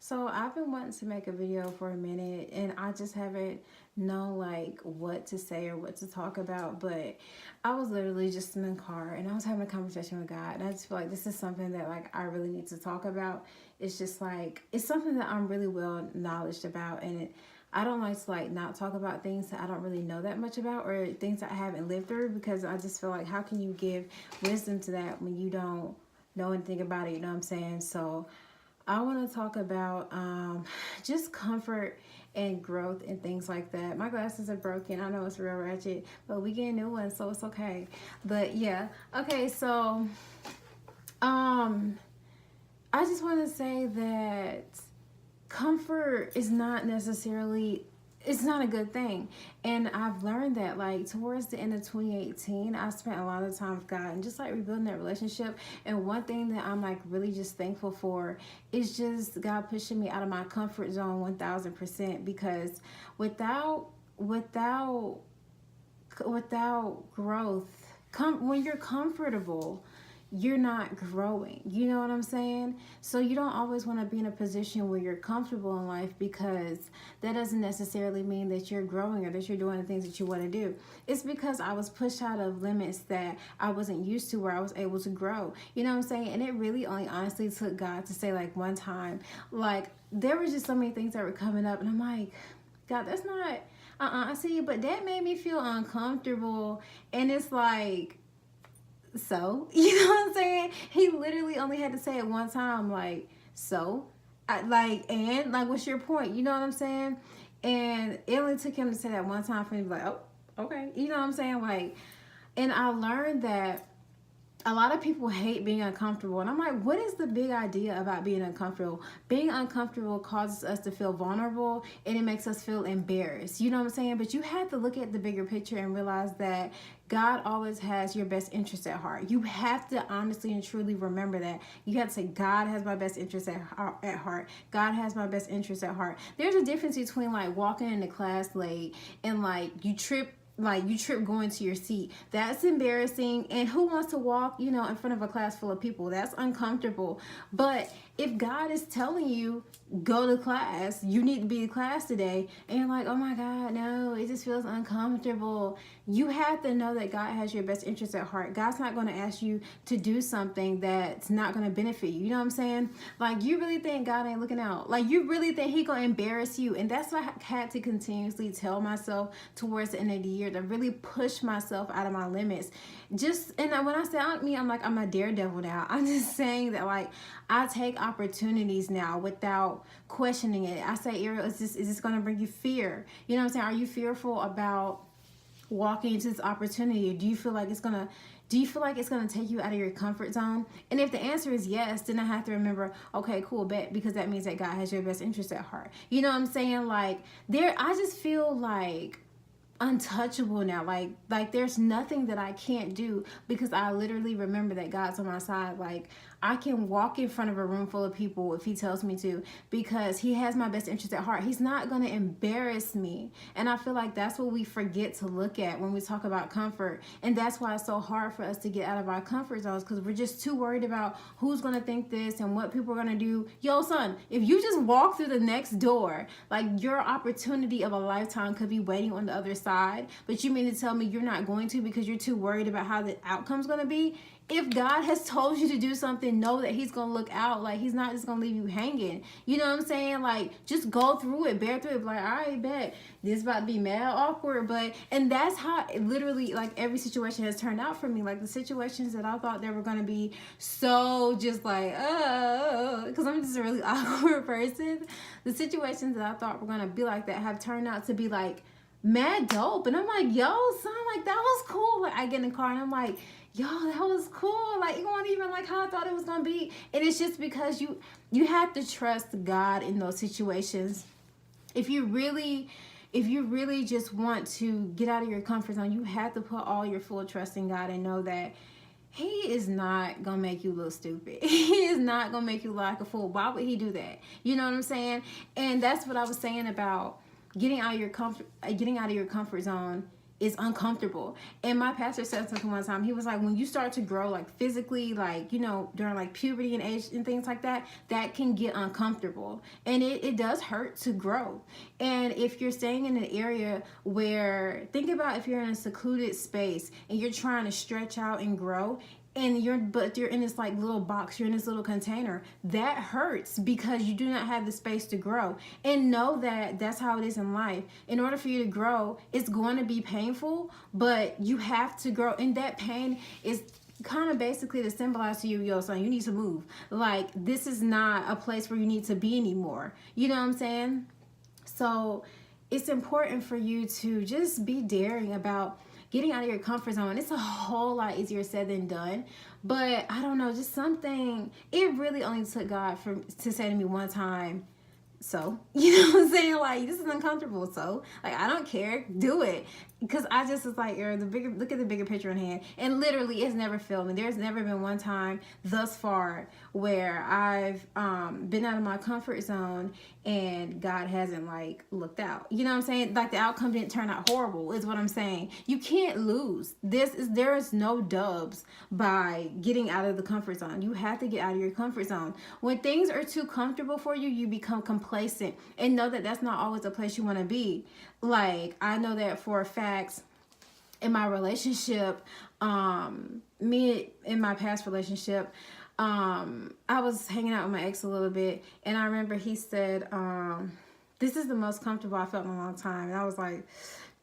So I've been wanting to make a video for a minute and I just haven't known like what to say or what to talk about. But I was literally just in the car and I was having a conversation with God, and I just feel like this is something that like I really need to talk about. It's just like it's something that I'm really well knowledged about, and I don't like to like not talk about things that I don't really know that much about or things that I haven't lived through, because I just feel like how can you give wisdom to that when you don't know anything about it, you know what I'm saying? So I want to talk about just comfort and growth and things like that. My glasses are broken. I know it's real ratchet, but we get new ones, so it's okay. But yeah, okay. So um, I just want to say that comfort is not necessarily, it's not a good thing. And I've learned that like towards the end of 2018, I spent a lot of time with God and just like rebuilding that relationship. And one thing that I'm like really just thankful for is just God pushing me out of my comfort zone 1000%, because without without without growth, when you're comfortable, you're not growing. You know what I'm saying? So you don't always want to be in a position where you're comfortable in life, because that doesn't necessarily mean that you're growing or that you're doing the things that you want to do. It's because I was pushed out of limits that I wasn't used to, where I was able to grow. You know what I'm saying? And it really only honestly took God to say like one time, like there was just so many things that were coming up and I'm like, God, that's not I see, but that made me feel uncomfortable. And it's like, so you know what I'm saying? He literally only had to say it one time, like, so and like what's your point? You know what I'm saying? And it only took him to say that one time for me to be like, oh, okay, you know what I'm saying? Like, and I learned that a lot of people hate being uncomfortable, and I'm like, what is the big idea about being uncomfortable? Being uncomfortable causes us to feel vulnerable, and it makes us feel embarrassed, you know what I'm saying? But you have to look at the bigger picture and realize that God always has your best interest at heart. You have to honestly and truly remember that. You have to say, God has my best interest at heart. God has my best interest at heart. There's a difference between like walking into class late and like you trip going to your seat. That's embarrassing. And who wants to walk, in front of a class full of people? That's uncomfortable. But if God is telling you, go to class, you need to be in class today, and you're like, oh my God, no, it just feels uncomfortable. You have to know that God has your best interest at heart. God's not going to ask you to do something that's not going to benefit you. You know what I'm saying? Like, you really think God ain't looking out? Like, you really think He going to embarrass you? And that's what I had to continuously tell myself towards the end of the year, to really push myself out of my limits. And when I say I'm like, I'm a daredevil now. I'm just saying that like I take opportunities now without questioning it. I say, Ariel, is this going to bring you fear? You know what I'm saying? Are you fearful about walking into this opportunity? Do you feel like it's gonna take you out of your comfort zone? And if the answer is yes, then I have to remember, okay, cool, bet, because that means that God has your best interest at heart. You know what I'm saying? Like I just feel like untouchable now. Like there's nothing that I can't do, because I literally remember that God's on my side. Like I can walk in front of a room full of people if He tells me to, because He has my best interest at heart. He's not going to embarrass me. And I feel like that's what we forget to look at when we talk about comfort. And that's why it's so hard for us to get out of our comfort zones, because we're just too worried about who's going to think this and what people are going to do. Yo, son, if you just walk through the next door, like your opportunity of a lifetime could be waiting on the other side. But you mean to tell me you're not going to, because you're too worried about how the outcome's going to be? If God has told you to do something, know that He's going to look out. Like, He's not just going to leave you hanging. You know what I'm saying? Like, just go through it, bear through it. Like, all right, bet. This about to be mad awkward. And that's how it literally, like, every situation has turned out for me. Like, the situations that I thought they were going to be so just like, because I'm just a really awkward person. The situations that I thought were going to be like that have turned out to be, like, mad dope. And I'm like, yo, son, like, that was cool. Like, I get in the car and I'm like, yo, that was cool. Like, it wasn't even like how I thought it was gonna be. And it's just because you have to trust God in those situations. If you really just want to get out of your comfort zone, you have to put all your full trust in God and know that He is not gonna make you look stupid. He is not gonna make you look like a fool. Why would He do that? You know what I'm saying? And that's what I was saying about getting out of your comfort zone. is uncomfortable. And my pastor said something one time. He was like, when you start to grow, like physically, like, you know, during like puberty and age and things like that, that can get uncomfortable. And it does hurt to grow. And if you're staying in an area where, think about if you're in a secluded space and you're trying to stretch out and grow, and you're in this like little box, you're in this little container, that hurts because you do not have the space to grow. And know that that's how it is in life. In order for you to grow, it's going to be painful, but you have to grow. And that pain is kind of basically to symbolize to you, yo, son, you need to move. Like, this is not a place where you need to be anymore. You know what I'm saying? So it's important for you to just be daring about getting out of your comfort zone. It's a whole lot easier said than done. But I don't know, just something, it really only took God to say to me one time, so, you know what I'm saying? Like, this is uncomfortable. So, like, I don't care. Do it. Because I just was like, look at the bigger picture in hand. And literally, it's never failed me. There's never been one time thus far where I've been out of my comfort zone and God hasn't, like, looked out. You know what I'm saying? Like, the outcome didn't turn out horrible is what I'm saying. You can't lose. There is no dubs by getting out of the comfort zone. You have to get out of your comfort zone. When things are too comfortable for you, you become complacent. And know that that's not always a place you want to be. Like, I know that for a fact in my relationship, me in my past relationship, I was hanging out with my ex a little bit, and I remember he said, this is the most comfortable I felt in a long time. And I was like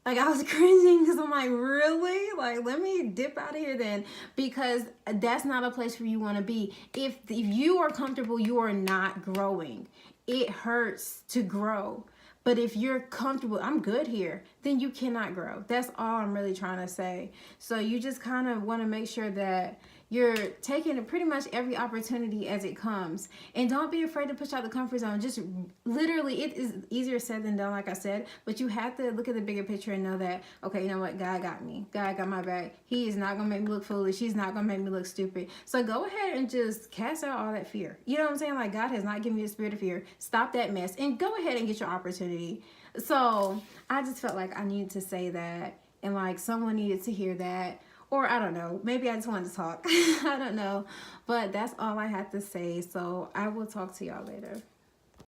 I was cringing because I'm like, really? Like, let me dip out of here then, because that's not a place where you want to be. If you are comfortable, you are not growing. It hurts to grow. But if you're comfortable, I'm good here, then you cannot grow. That's all I'm really trying to say. So you just kind of want to make sure that you're taking pretty much every opportunity as it comes. And don't be afraid to push out the comfort zone. Just literally, it is easier said than done, like I said. But you have to look at the bigger picture and know that, okay, you know what? God got me. God got my back. He is not going to make me look foolish. He's not going to make me look stupid. So go ahead and just cast out all that fear. You know what I'm saying? Like, God has not given you a spirit of fear. Stop that mess and go ahead and get your opportunity. So I just felt like I needed to say that, and like someone needed to hear that. Or I don't know, maybe I just wanted to talk. I don't know. But that's all I had to say. So I will talk to y'all later.